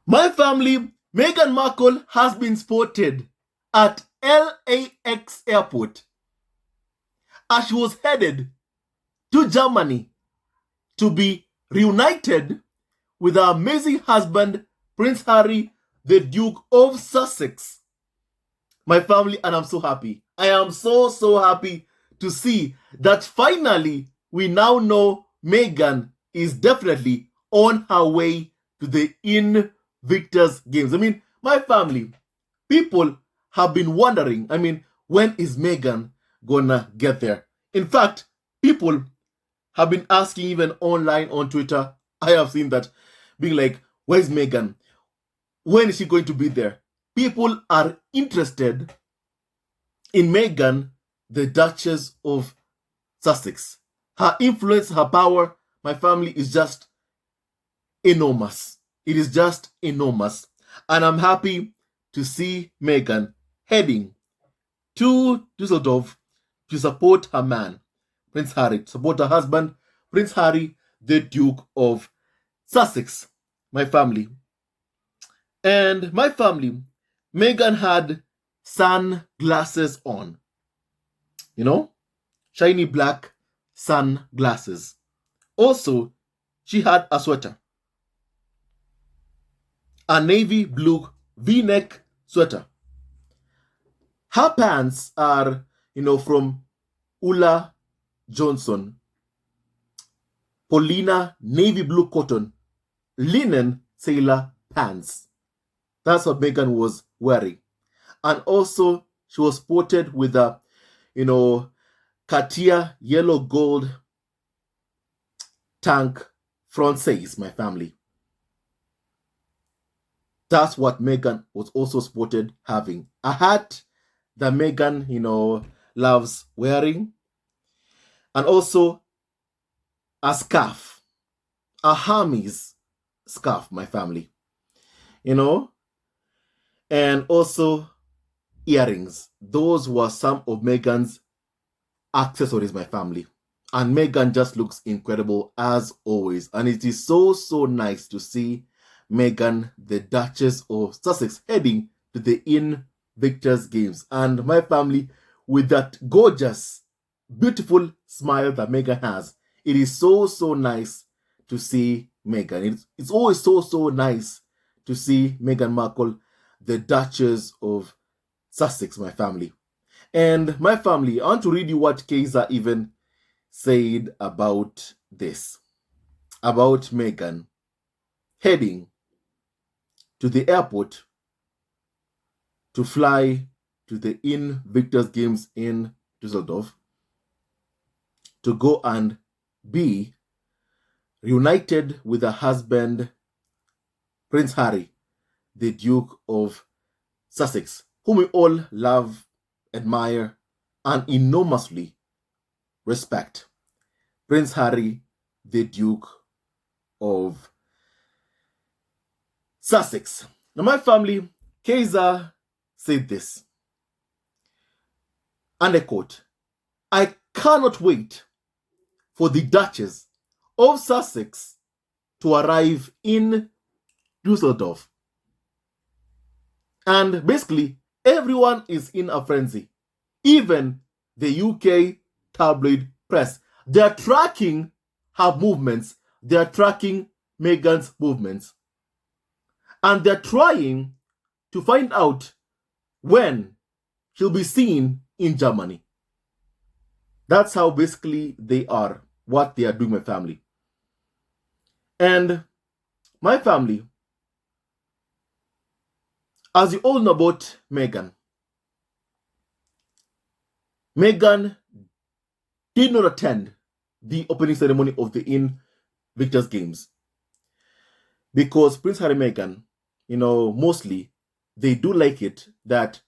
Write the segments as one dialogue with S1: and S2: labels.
S1: My family, Meghan Markle has been spotted at LAX Airport as she was headed to Germany to be reunited with her amazing husband, Prince Harry, the Duke of Sussex. My family, and I'm so happy. I am so happy to see that finally we now know Meghan is definitely on her way to the INVICTUS Games. I mean, my family, people have been wondering, when is Meghan gonna get there? In fact, people have been asking even online on Twitter. I have seen that being like, where's Meghan? When is she going to be there? People are interested in Meghan, the Duchess of Sussex. Her influence, her power, my family, is just enormous. It is just enormous. And I'm happy to see Meghan heading to Dusseldorf to support her man, Prince Harry, to support her husband, Prince Harry, the Duke of Sussex, my family. And my family, Meghan had sunglasses on. Shiny black sunglasses. Also, she had a sweater, a navy blue V-neck sweater. Her pants are, from Ulla Johnson, Paulina navy blue cotton, linen sailor pants. That's what Meghan was wearing. And also, she was spotted with a, Cartier yellow gold tank française, my family. That's what Meghan was also spotted having. A hat that Meghan, loves wearing. And also a scarf. A Hermes scarf, my family. And also earrings. Those were some of Meghan's accessories, my family. And Meghan just looks incredible as always. And it is so nice to see Meghan, the Duchess of Sussex, heading to the INVICTUS Games. And my family, with that gorgeous, beautiful smile that Meghan has, it is so nice to see Meghan. It's always so nice to see Meghan Markle, the Duchess of Sussex, my family. And my family, I want to read you what Kaiser even said about this, about Meghan heading to the airport to fly to the INVICTUS Games in Dusseldorf to go and be reunited with her husband, Prince Harry, the Duke of Sussex, whom we all love, admire, and enormously respect. Prince Harry, the Duke of Sussex. Now, my family, Kaiser said this, and I quote, "I cannot wait for the Duchess of Sussex to arrive in Dusseldorf." And basically, everyone is in a frenzy. Even the UK tabloid press. They're tracking her movements. They're tracking Meghan's movements. And they're trying to find out when she'll be seen in Germany. That's how basically they are, what they are doing, my family. And my family, as you all know about Meghan did not attend the opening ceremony of the INVICTUS Games because Prince Harry and Meghan, mostly they do like it that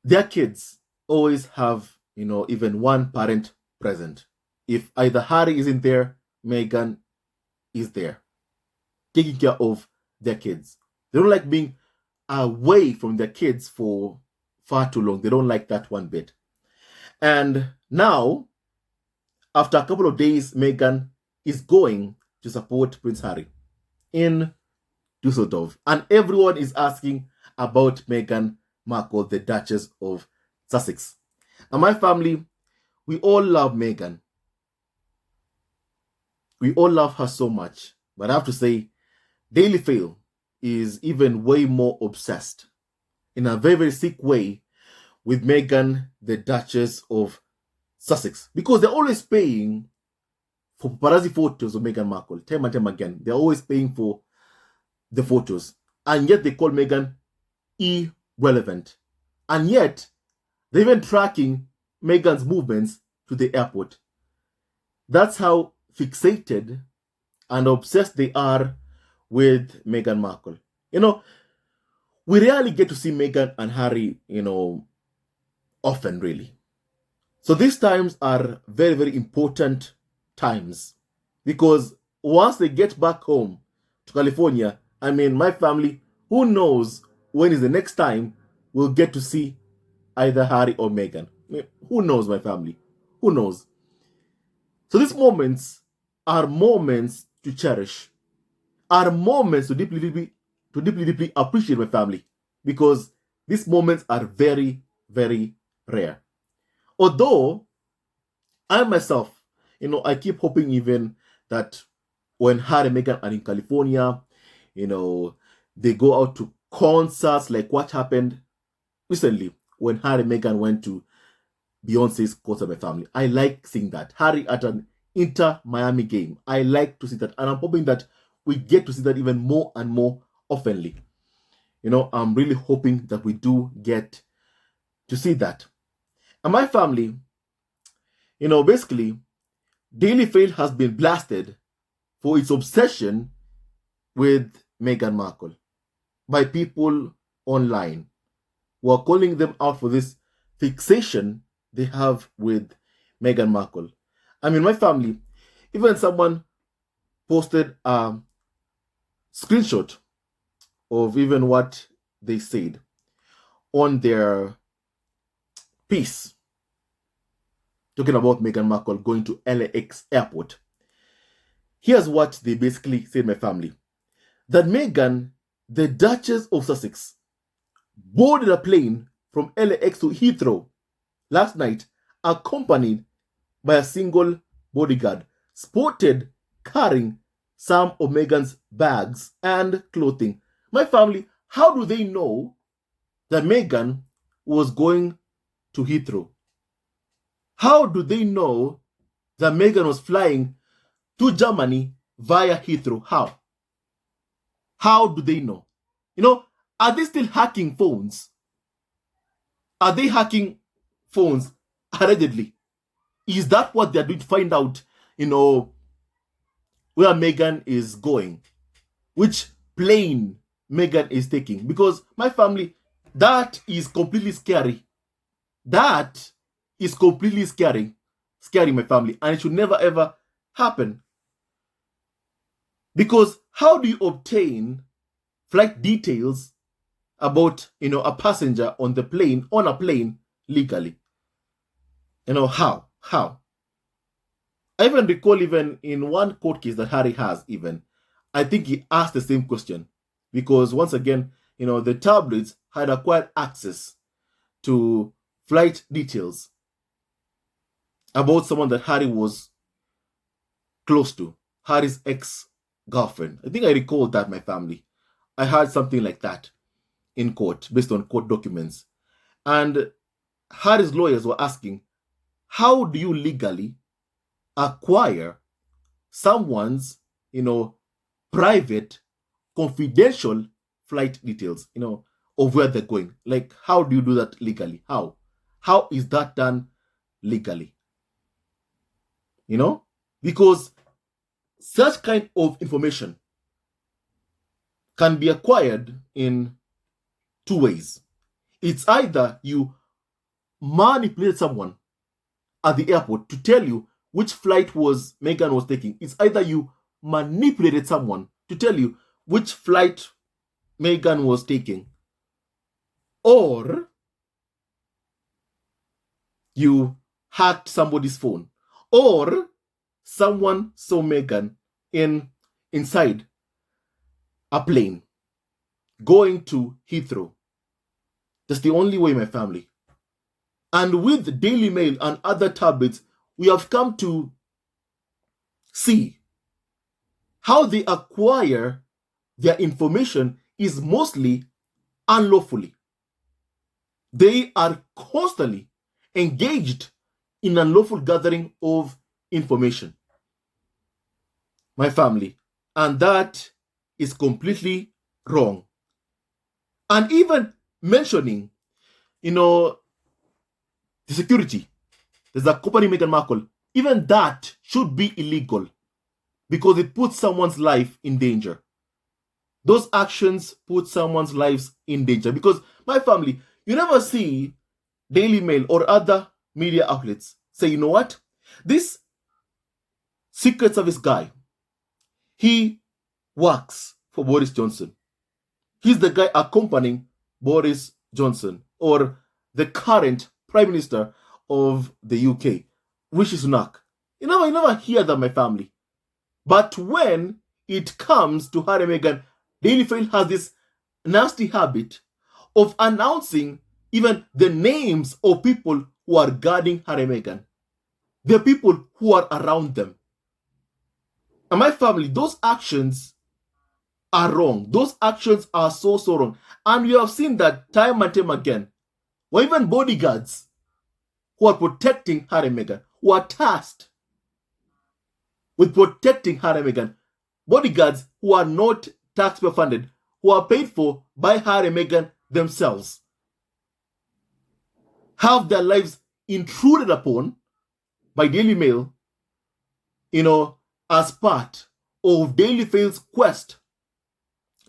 S1: their kids always have, even one parent present. If either Harry isn't there, Meghan is there, taking care of their kids. They don't like being away from their kids for far too long. They don't like that one bit. And now, after a couple of days, Meghan is going to support Prince Harry in Dusseldorf. And everyone is asking about Meghan Markle, the Duchess of Sussex. And my family, we all love Meghan. We all love her so much. But I have to say, Daily Fail is even way more obsessed in a very, very sick way with Meghan, the Duchess of Sussex. Because they're always paying for paparazzi photos of Meghan Markle. Time and time again. They're always paying for the photos. And yet they call Meghan irrelevant. And yet they're even tracking Meghan's movements to the airport. That's how fixated and obsessed they are with Meghan Markle. We rarely get to see Meghan and Harry, often really. So these times are very, very important times because once they get back home to California, my family, who knows when is the next time we'll get to see either Harry or Meghan. Who knows, my family? Who knows? So these moments are moments to cherish, are moments to deeply appreciate my family because these moments are very, very rare. Although I myself, I keep hoping even that when Harry and Meghan are in California, they go out to concerts like what happened recently when Harry and Meghan went to Beyonce's concert, my family. I like seeing that. Harry at an Inter-Miami game. I like to see that. And I'm hoping that we get to see that even more and more oftenly. I'm really hoping that we do get to see that. And my family, basically, Daily Fail has been blasted for its obsession with Meghan Markle by people online who are calling them out for this fixation they have with Meghan Markle. My family, even someone posted a screenshot of even what they said on their piece talking about Meghan Markle going to LAX Airport. Here's what they basically said, my family. That Meghan, the Duchess of Sussex, boarded a plane from LAX to Heathrow last night, accompanied by a single bodyguard, spotted carrying some of Meghan's bags and clothing. My family, how do they know that Meghan was going to Heathrow? How do they know that Meghan was flying to Germany via Heathrow? How? How do they know? Are they still hacking phones? Are they hacking phones allegedly? Is that what they're doing to find out, where Meghan is going? Which plane Meghan is taking? Because my family, that is completely scary. That is completely scary, my family. And it should never ever happen. Because how do you obtain flight details about, a passenger on a plane legally? How? I even recall even in one court case that Harry has even, I think he asked the same question because once again, the tabloids had acquired access to flight details about someone that Harry was close to, Harry's ex-girlfriend. I think I recall that, my family. I heard something like that in court based on court documents. And Harry's lawyers were asking, how do you legally acquire someone's, private, confidential flight details, of where they're going? Like, how do you do that legally? How? How is that done legally? Because such kind of information can be acquired in two ways. It's either you manipulate someone at the airport to tell you which flight Meghan was taking. It's either you manipulated someone to tell you which flight Meghan was taking, or you hacked somebody's phone, or someone saw Meghan inside a plane going to Heathrow. That's the only way, my family. And with Daily Mail and other tabloids, we have come to see how they acquire their information is mostly unlawfully. They are constantly engaged in unlawful gathering of information, my family. And that is completely wrong. And even mentioning, the security, there's a company, Meghan Markle, even that should be illegal because it puts someone's life in danger. Those actions put someone's lives in danger because, my family, you never see Daily Mail or other media outlets say, you know what? This Secret Service guy, he works for Boris Johnson. He's the guy accompanying Boris Johnson or the current Prime Minister of the UK, Rishi Sunak. You never hear that, my family. But when it comes to Harry and Meghan, Daily Mail has this nasty habit of announcing even the names of people who are guarding Harry and Meghan, the people who are around them. And my family, those actions are wrong. Those actions are so wrong. And we have seen that time and time again, or even bodyguards who are protecting Harry and Meghan, who are tasked with protecting Harry and Meghan, bodyguards who are not taxpayer funded, who are paid for by Harry and Meghan themselves, have their lives intruded upon by Daily Mail, as part of Daily Mail's quest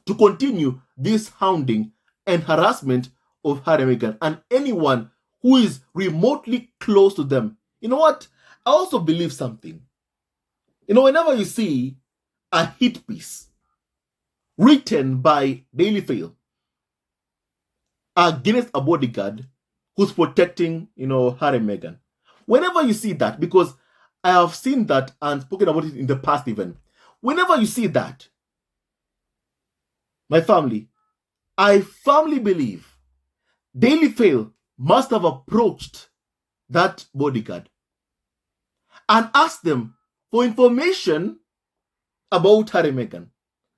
S1: to continue this hounding and harassment of Harry and Meghan and anyone who is remotely close to them. You know what? I also believe something. Whenever you see a hit piece written by Daily Mail against a bodyguard who's protecting, Harry and Meghan, whenever you see that, because I have seen that and spoken about it in the past even, whenever you see that, my family, I firmly believe Daily Mail must have approached that bodyguard and asked them for information about Harry and Meghan.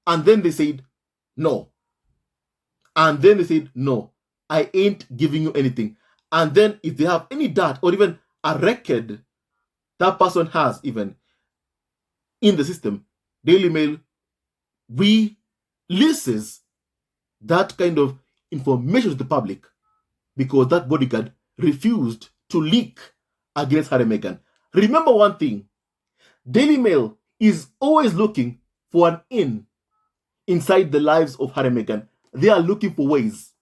S1: And then they said, no. And then they said, no, I ain't giving you anything. And then if they have any doubt or even a record that person has even in the system, Daily Mail releases that kind of information to the public because that bodyguard refused to leak against Harry and Meghan. Remember one thing, Daily Mail is always looking for an in inside the lives of Harry and Meghan. They are looking for ways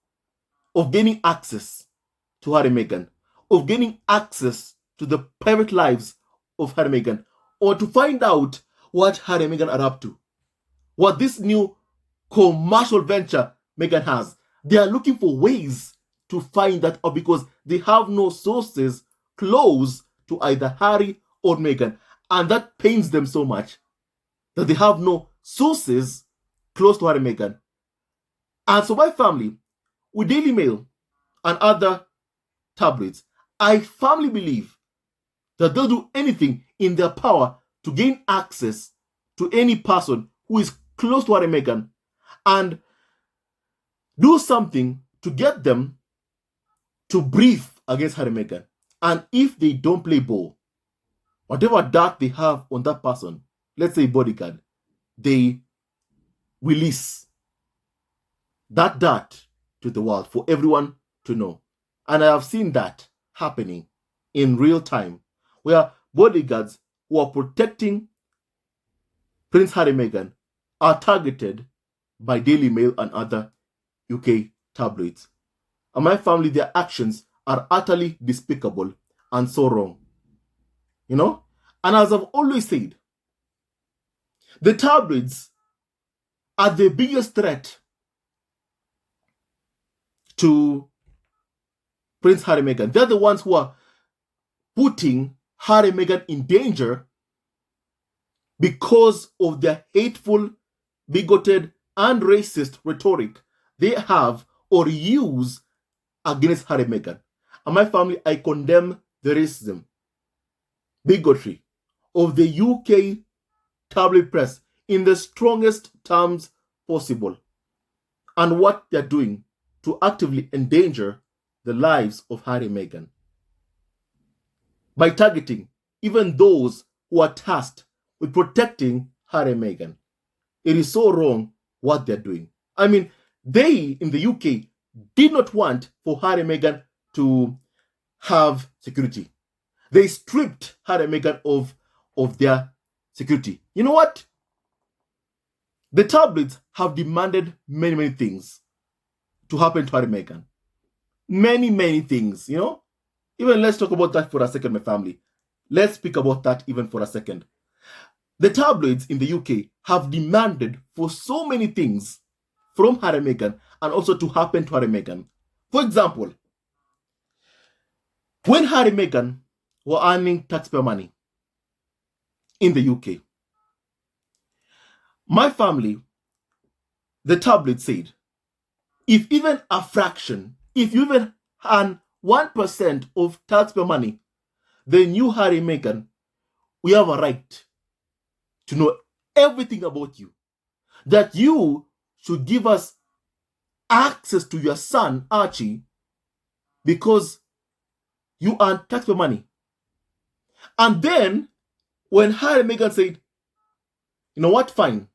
S1: of gaining access to Harry and Meghan, of gaining access to the private lives of Harry and Meghan, or to find out what Harry and Meghan are up to, what this new commercial venture Meghan has. They are looking for ways to find that out because they have no sources close to either Harry or Meghan. And that pains them so much that they have no sources close to Harry and Meghan. And so my family, with Daily Mail and other tabloids, I firmly believe that they'll do anything in their power to gain access to any person who is close to Harry and Meghan and do something to get them to brief against Harry and Meghan. And if they don't play ball, whatever dart they have on that person, let's say bodyguard, they release that dart to the world for everyone to know. And I have seen that happening in real time, where bodyguards who are protecting Prince Harry and Meghan are targeted by Daily Mail and other UK tabloids. And my family, their actions are utterly despicable and so wrong. And as I've always said, the tabloids are the biggest threat to Prince Harry and Meghan. They're the ones who are putting Harry and Meghan in danger because of their hateful, bigoted, and racist rhetoric they have or use against Harry and Meghan. And my family, I condemn the racism, bigotry of the UK tabloid press in the strongest terms possible, and what they're doing to actively endanger the lives of Harry and Meghan by targeting even those who are tasked with protecting Harry and Meghan. It is so wrong what they're doing. I mean, they in the UK did not want for Harry and Meghan to have security. They stripped Harry and Meghan of their security. You know what? The tabloids have demanded many, many things to happen to Harry and Meghan. Many, many things, you know? Even let's talk about that for a second, my family. Let's speak about that even for a second. The tabloids in the UK have demanded for so many things from Harry and Meghan and also to happen to Harry and Meghan. For example, when Harry and Meghan were earning taxpayer money in the UK, my family, the tabloid said, if even a fraction, if you even earn 1% of taxpayer money, then you, Harry and Meghan, we have a right to know everything about you. That you should give us access to your son, Archie, because you earn taxpayer money. And then, when Harry and Meghan said, you know what, fine,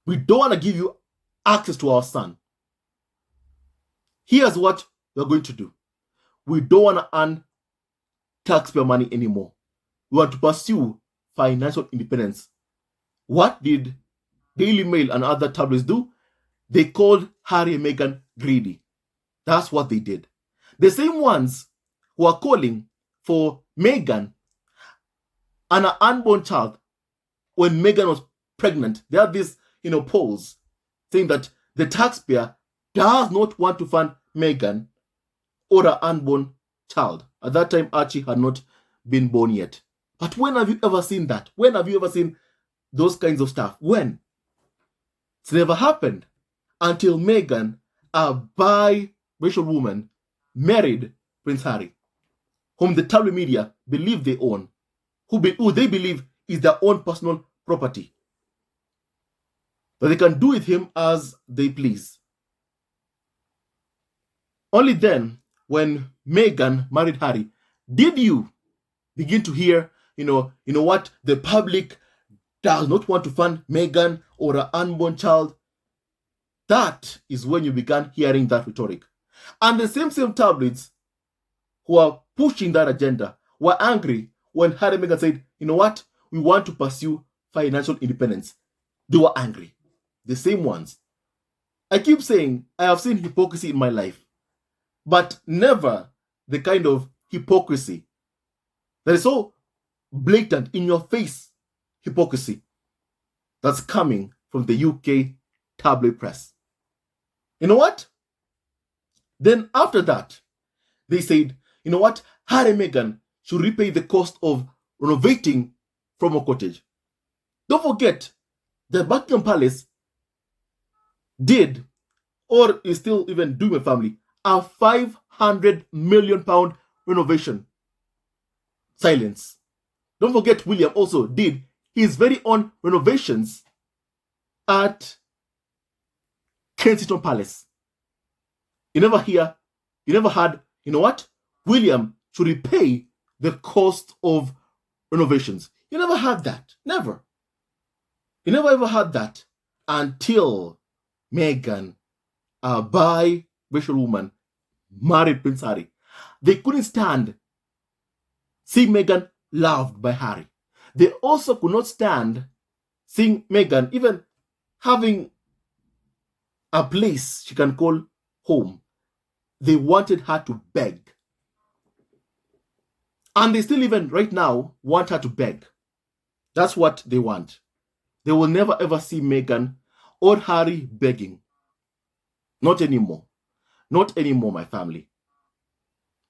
S1: we don't want to give you access to our son. Here's what we're going to do. We don't want to earn taxpayer money anymore. We want to pursue financial independence. What did Daily Mail and other tabloids do? They called Harry and Meghan greedy. That's what they did. The same ones who are calling for Meghan and an unborn child when Meghan was pregnant. They have these, polls saying that the taxpayer does not want to fund Meghan or an unborn child. At that time, Archie had not been born yet. But when have you ever seen that? When have you ever seen those kinds of stuff? When? It's never happened until Meghan, a biracial woman, married Prince Harry, whom the tabloid media believe they own, who they believe is their own personal property, that they can do with him as they please. Only then, when Meghan married Harry, did you begin to hear, what, the public does not want to fund Meghan or an unborn child. That is when you began hearing that rhetoric. And the same tabloids who are pushing that agenda were angry when Harry and Meghan said, you know what, we want to pursue financial independence. They were angry. The same ones. I keep saying I have seen hypocrisy in my life, but never the kind of hypocrisy that is so blatant, in your face hypocrisy that's coming from the UK tabloid press. You know what? Then after that, they said, you know what, Harry and Meghan should repay the cost of renovating from a cottage. Don't forget, the Buckingham Palace did, or is still even doing, my family, a £500 million renovation. Silence. Don't forget, William also did his very own renovations at Kensington Palace. You never had, you know what, William should repay the cost of renovations. You never had that. Never. You never ever had that until Meghan, a biracial woman, married Prince Harry. They couldn't stand seeing Meghan loved by Harry. They also could not stand seeing Meghan even having a place she can call home. They wanted her to beg. And they still even right now want her to beg. That's what they want. They will never ever see Meghan or Harry begging. Not anymore. Not anymore, my family.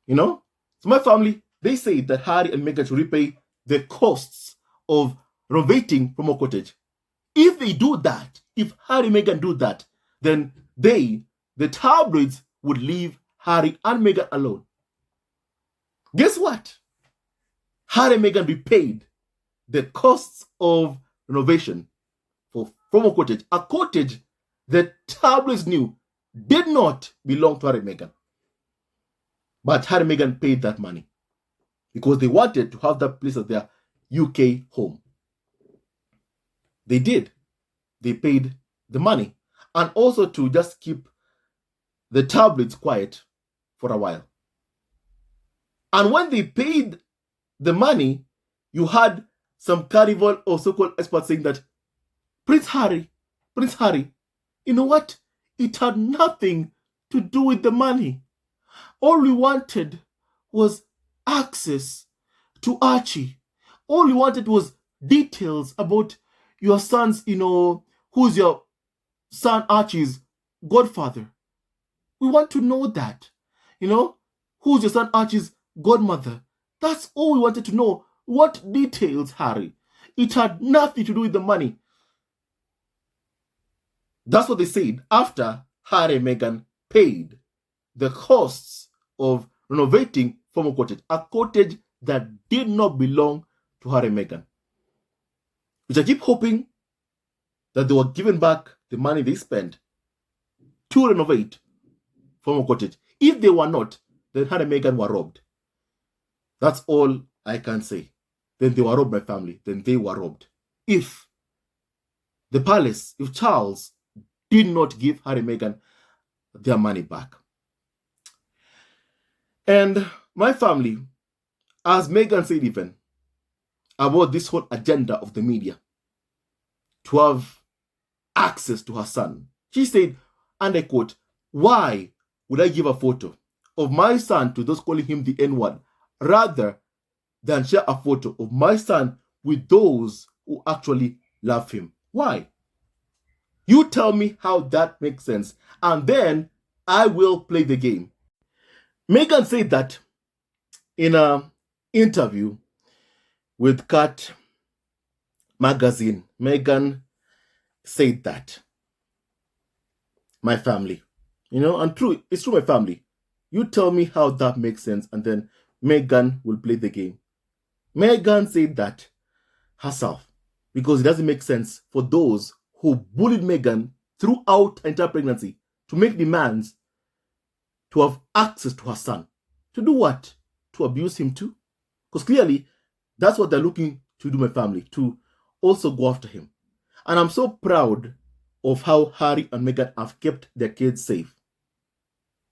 S1: So my family, they say that Harry and Meghan should repay the costs of renovating from a cottage. If they do that, if Harry and Meghan do that, then the tabloids would leave Harry and Meghan alone. Guess what? Harry and Meghan repaid the costs of renovation for former cottage, a cottage the tabloids knew did not belong to Harry and Meghan. But Harry and Meghan paid that money because they wanted to have that place as their UK home. They did. They paid the money. And also to just keep the tabloids quiet for a while. And when they paid the money, you had some carnival or so-called experts saying that Prince Harry, you know what? It had nothing to do with the money. All we wanted was access to Archie. All we wanted was details about your son's, who's your son Archie's godfather. We want to know that. Who's your son Archie's godmother? That's all we wanted to know. What details, Harry? It had nothing to do with the money. That's what they said after Harry and Meghan paid the costs of renovating former cottage, a cottage that did not belong to Harry and Meghan. Which I keep hoping that they were given back the money they spent to renovate former cottage. If they were not, then Harry and Meghan were robbed. That's all I can say. Then they were robbed, my family. Then they were robbed. If the palace, if Charles did not give Harry and Meghan their money back. And my family, as Meghan said even, about this whole agenda of the media to have access to her son. She said, and I quote, "Why would I give a photo of my son to those calling him the N-word rather than share a photo of my son with those who actually love him? Why? You tell me how that makes sense, and then I will play the game." Meghan said that in an interview with Cat magazine. Meghan said that. My family. And it's true, my family. You tell me how that makes sense, and then Meghan will play the game. Meghan said that herself because it doesn't make sense for those who bullied Meghan throughout her entire pregnancy to make demands to have access to her son. To do what? To abuse him too? Because clearly, that's what they're looking to do, my family, to also go after him. And I'm so proud of how Harry and Meghan have kept their kids safe.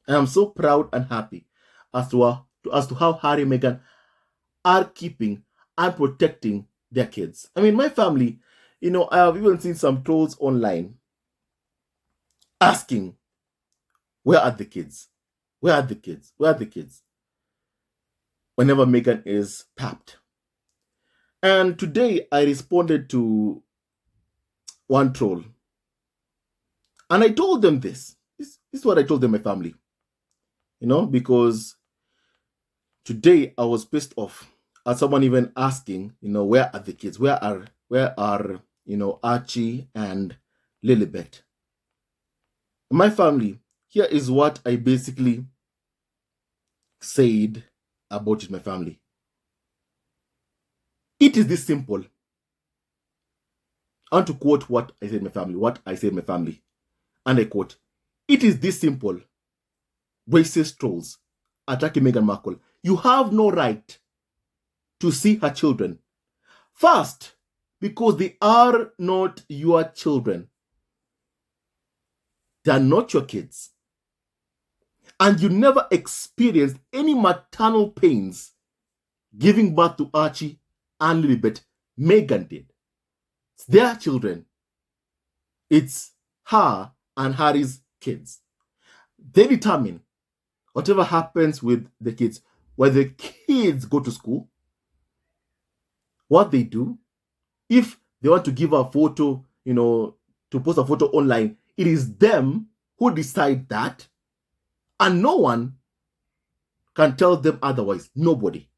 S1: And I'm so proud and happy as to how Harry and Meghan are keeping and protecting their kids. I mean, my family, I have even seen some trolls online asking, where are the kids? Where are the kids? Where are the kids? Whenever Meghan is tapped. And today I responded to one troll. And I told them this. This is what I told them, my family. Because today I was pissed off at someone even asking, where are the kids? Where are Archie and Lilibet? My family, here is what I basically said about it, my family. It is this simple. I want to quote what I said, my family. And I quote, "It is this simple. Racist trolls attacking Meghan Markle. You have no right to see her children. First, because they are not your children. They are not your kids. And you never experienced any maternal pains giving birth to Archie and Lilibet. Meghan did. It's their children. It's her and Harry's kids. They determine whatever happens with the kids, whether the kids go to school, what they do. If they want to give a photo, to post a photo online, it is them who decide that. And no one can tell them otherwise. Nobody.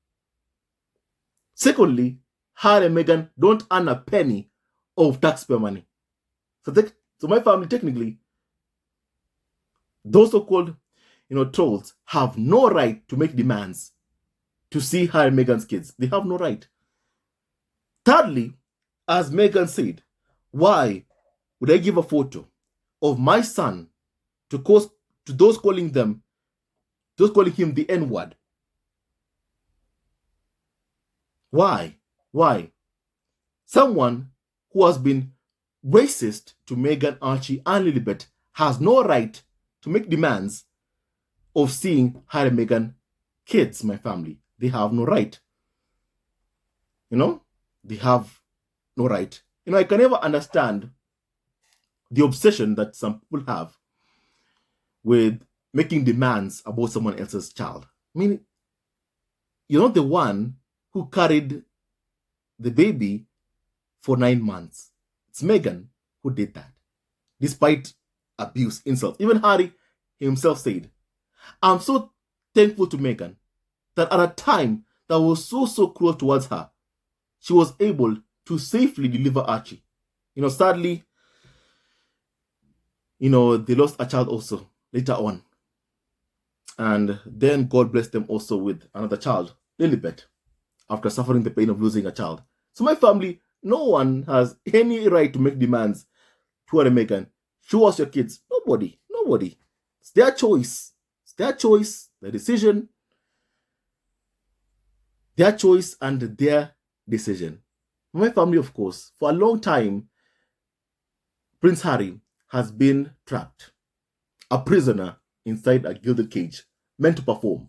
S1: Secondly, Harry and Meghan don't earn a penny of taxpayer money. So my family, technically, Those so-called, trolls have no right to make demands to see Harry and Meghan's kids. They have no right. Thirdly, as Meghan said, why would I give a photo of my son to those calling him the N-word? Why? Why? Someone who has been racist to Meghan, Archie, and Lilibet has no right to make demands of seeing Harry and Meghan kids, my family. They have no right. They have no right. I can never understand the obsession that some people have with making demands about someone else's child. I mean, you're not the one who carried the baby for 9 months. It's Meghan who did that, despite abuse, insults. Even Harry himself said, I'm so thankful to Meghan that at a time that was so cruel towards her, she was able to safely deliver Archie. Sadly, they lost a child also later on. And then God blessed them also with another child, Lilibet, after suffering the pain of losing a child. So my family, no one has any right to make demands to Harry and Meghan. Show us your kids. Nobody. It's their choice. Their decision. Their choice and their decision. My family, of course, for a long time, Prince Harry has been trapped, a prisoner inside a gilded cage, meant to perform.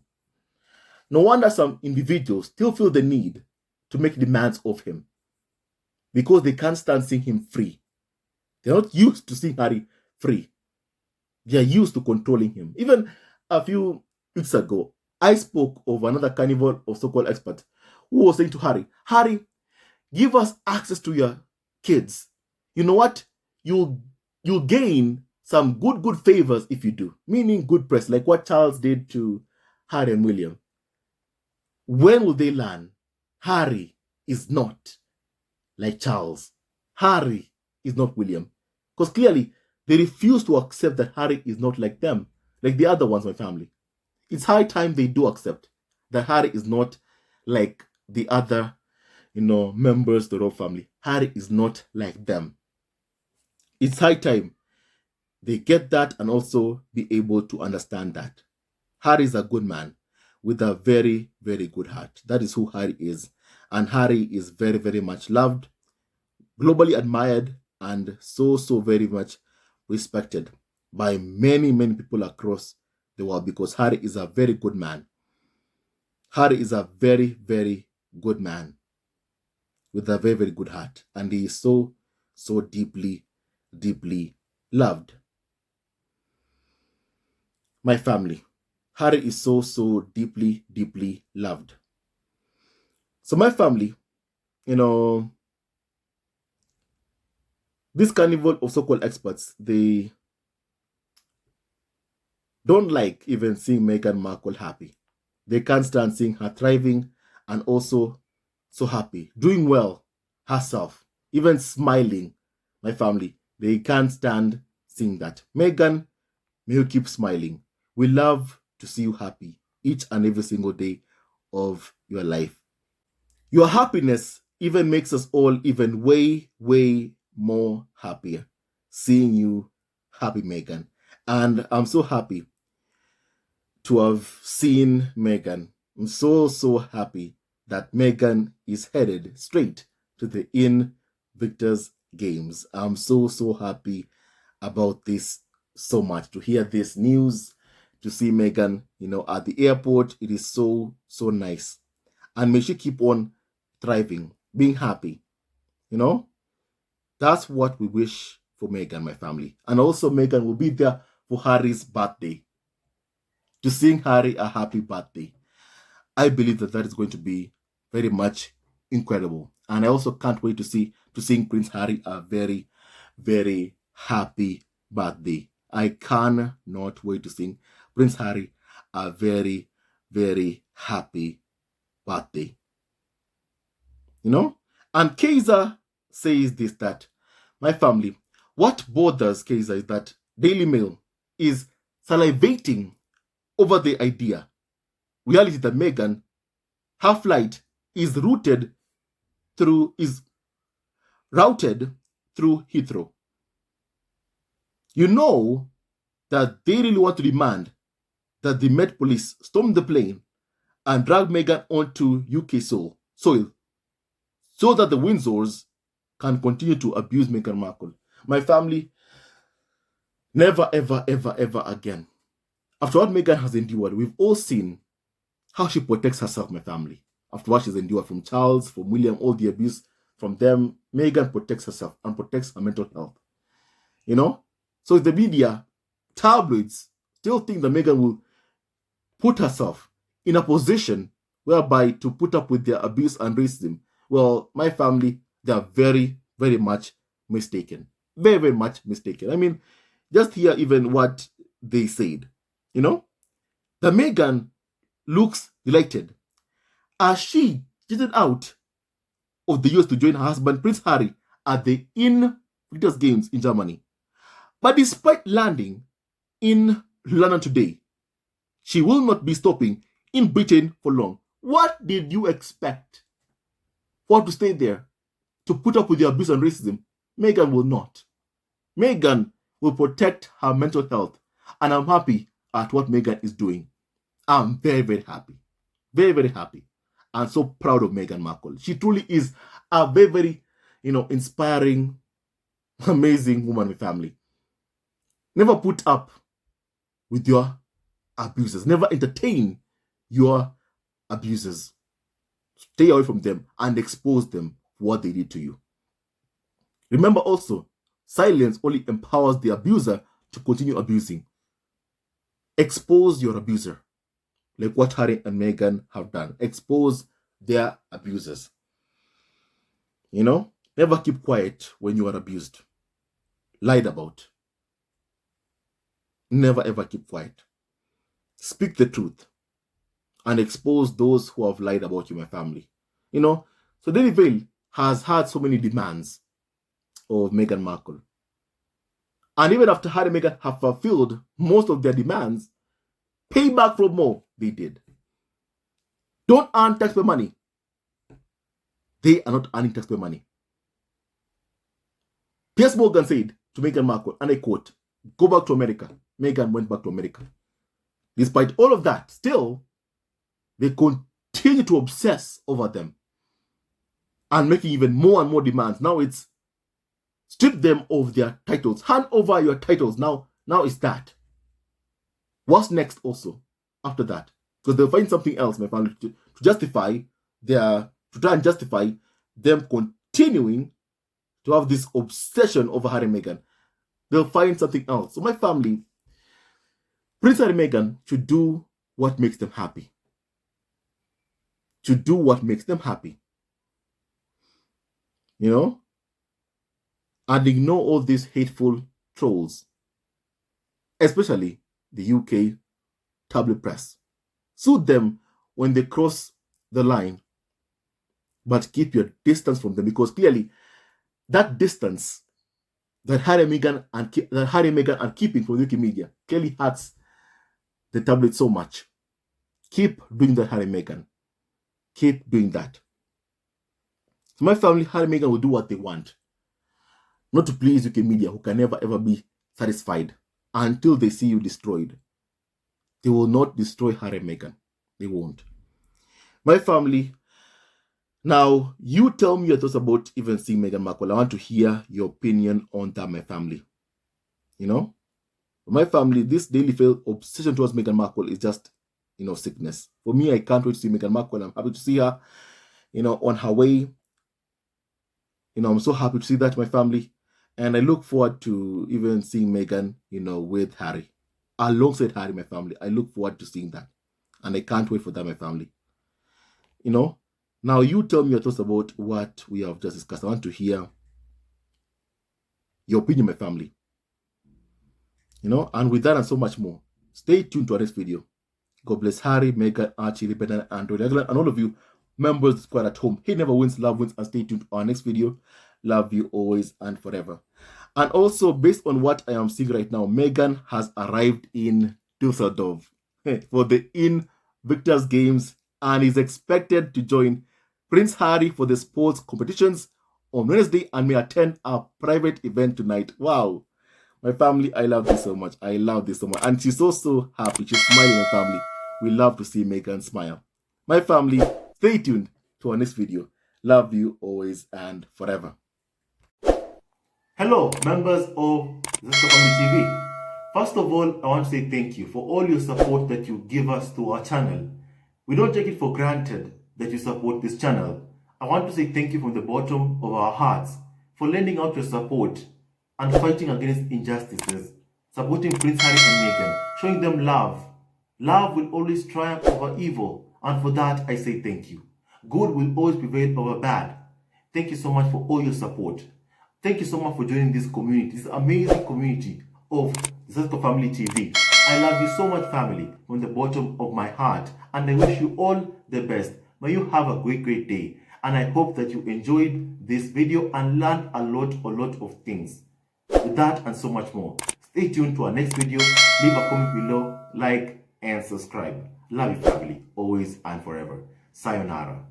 S1: No wonder some individuals still feel the need to make demands of him, because they can't stand seeing him free. They're not used to seeing Harry free. They are used to controlling him. Even a few weeks ago, I spoke of another carnival of so-called experts who was saying to Harry, give us access to your kids. You know what? You'll gain some good favors if you do. Meaning good press, like what Charles did to Harry and William. When will they learn? Harry is not like Charles. Harry is not William. Because clearly, they refuse to accept that Harry is not like them, like the other ones in my family. It's high time they do accept that Harry is not like the other, members of the royal family. Harry is not like them. It's high time they get that and also be able to understand that. Harry is a good man with a very, very good heart. That is who Harry is. And Harry is very, very much loved, globally admired, and so very much respected by many people across the world, because Harry is a very good man. Harry is a very, very good man with a very, very good heart. And he is so deeply loved. My family, Harry is so deeply loved. So my family, this carnival of so-called experts, they don't like even seeing Meghan Markle happy. They can't stand seeing her thriving and also so happy, doing well herself, even smiling. My family, they can't stand seeing that. Meghan, may you keep smiling. We love to see you happy each and every single day of your life. Your happiness even makes us all even way more happier seeing you happy, Meghan. And I'm so happy to have seen Meghan. I'm so happy that Meghan is headed straight to the INVICTUS Games. I'm so happy about this so much, to hear this news, to see Meghan, at the airport. It is so nice. And may she keep on thriving, being happy. That's what we wish for Meghan, my family. And also Meghan will be there for Harry's birthday, to sing Harry a happy birthday. I believe that is going to be very much incredible. And I also can't wait to sing Prince Harry a very, very happy birthday. I cannot wait to sing Prince Harry a very, very happy birthday. And Kaiser says this, that my family, what bothers Kaiser is that Daily Mail is salivating over the idea. Reality that Meghan, her flight is routed through Heathrow. You know that they really want to demand that the Met Police storm the plane and drag Meghan onto UK soil so that the Windsors can continue to abuse Meghan Markle. My family, never, ever, ever, ever again. After what Meghan has endured, we've all seen how she protects herself, my family. After what she's endured from Charles, from William, all the abuse from them, Meghan protects herself and protects her mental health. You know? So the media, tabloids, still think that Meghan will put herself in a position whereby to put up with their abuse and racism. Well, my family, they are very, very much mistaken. Very, very much mistaken. I mean, just hear even what they said. You know? The Meghan looks delighted as she jetted out of the US to join her husband, Prince Harry, at the INVICTUS Games in Germany. But despite landing in London today, she will not be stopping in Britain for long. What did you expect? For her to stay there, to put up with the abuse and racism? Meghan will not. Meghan will protect her mental health. And I'm happy at what Meghan is doing. I'm very, very happy. Very, very happy. I'm so proud of Meghan Markle. She truly is a very, very, inspiring, amazing woman with family. Never put up with your abusers. Never entertain your abusers. Stay away from them and expose them for what they did to you. Remember also, silence only empowers the abuser to continue abusing. Expose your abuser, like what Harry and Meghan have done. Expose their abusers. Never keep quiet when you are abused, lied about. Never ever keep quiet. Speak the truth and expose those who have lied about you, my family. So Daily Vale has had so many demands of Meghan Markle. And even after Harry and Meghan have fulfilled most of their demands, pay back for more they did. Don't earn taxpayer money. They are not earning taxpayer money. Piers Morgan said to Meghan Markle, and I quote, "Go back to America." Meghan went back to America. Despite all of that, still, they continue to obsess over them and making even more and more demands. Now it's strip them of their titles. Hand over your titles. Now it's that. What's next also after that? Because they'll find something else, my family, to try and justify them continuing to have this obsession over Harry and Meghan. They'll find something else. So my family, Prince Harry and Meghan should do what makes them happy. To do what makes them happy. And ignore all these hateful trolls. Especially the UK tabloid press. Sue them when they cross the line. But keep your distance from them, because clearly that distance that Harry and Meghan are keeping from the UK media clearly hurts the tabloid so much. Keep doing that, Harry and Meghan. Keep doing that. So my family, Harry and Meghan will do what they want. Not to please UK media, who can never ever be satisfied until they see you destroyed. They will not destroy Harry and Meghan. They won't. My family, now you tell me your thoughts about even seeing Meghan Markle. I want to hear your opinion on that, my family. My family, this Daily Vale obsession towards Meghan Markle is just, sickness. For me, I can't wait to see Meghan Markle. I'm happy to see her, on her way. I'm so happy to see that, my family. And I look forward to even seeing Meghan, with Harry. Alongside Harry, my family. I look forward to seeing that. And I can't wait for that, my family. Now you tell me your thoughts about what we have just discussed. I want to hear your opinion, my family. And with that and so much more, stay tuned to our next video. God bless Harry, Meghan, Archie, Lieutenant, and all of you members of the squad at home. He never wins, love wins, and stay tuned to our next video. Love you always and forever. And also, based on what I am seeing right now, Meghan has arrived in Dusseldorf for the INVICTUS Games and is expected to join Prince Harry for the sports competitions on Wednesday and may attend a private event tonight. Wow. My family, I love this so much. I love this so much. And she's so happy. She's smiling, my family. We love to see Meghan smile. My family, stay tuned to our next video. Love you always and forever. Hello, members of Dusseldorf Family TV. First of all, I want to say thank you for all your support that you give us to our channel. We don't take it for granted that you support this channel. I want to say thank you from the bottom of our hearts for lending out your support and fighting against injustices, supporting Prince Harry and Meghan, showing them love. Love will always triumph over evil, and for that I say thank you. Good will always prevail over bad. Thank you so much for all your support. Thank you so much for joining this community, this amazing community of Dusseldorf Family TV. I love you so much, family, from the bottom of my heart, and I wish you all the best. May you have a great day, and I hope that you enjoyed this video and learned a lot of things. With that and so much more, stay tuned to our next video. Leave a comment below, like and subscribe. Love you, family, always and forever. Sayonara.